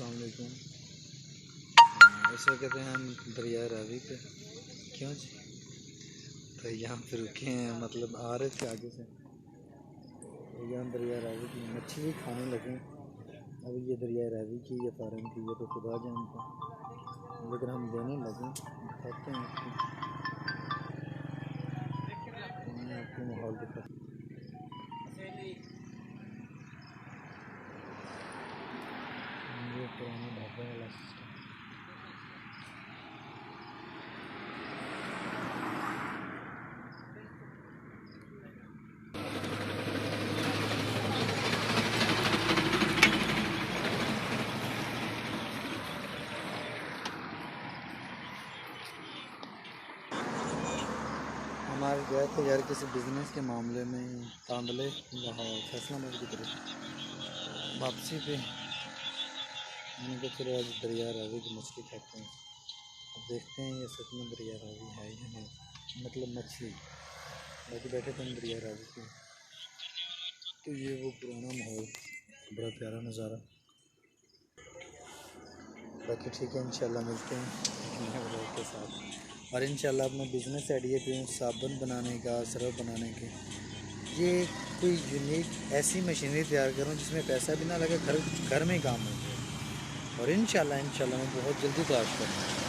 अस्सलाम वालेकुम। इस वक्त हैं हम दरिया रावी पे। क्यों जी? तो यहाँ पे रुके हैं, मतलब आ रहे थे आगे से। तो यहाँ दरिया रावी की मछली खाने लगे। अब ये दरिया रावी की या फारम की ये तो खुदा जानता, लेकिन हम देने लगे। दिखाते हैं आपको माहौल दिखाते। ये पुराना ढाबा वाला सिस्टम। हमारे गए थे यार किसी बिज़नेस के मामले में तांदले लाहौर फैसलाबाद की तरफ। वापसी पे मैंने कहा चलो आज दरिया रावी की मछली खाते हैं। अब देखते हैं ये सच में दरिया रावी है या नहीं, मतलब मछली। बाकी बैठे थे हम दरिया रावी पे, तो ये वो पुराना माहौल, बड़ा प्यारा नज़ारा। बाकी ठीक है, इंशाल्लाह मिलते हैं नए ब्लॉग के साथ। और इंशाल्लाह अपना बिज़नेस आइडिया पे साबुन बनाने का, सरफ बनाने के, ये कोई यूनिक ऐसी मशीनरी तैयार करूँ जिसमें पैसा भी ना लगे, घर में ही काम हो जाए। और इंशाल्लाह मैं बहुत जल्दी तलाश करूँगा।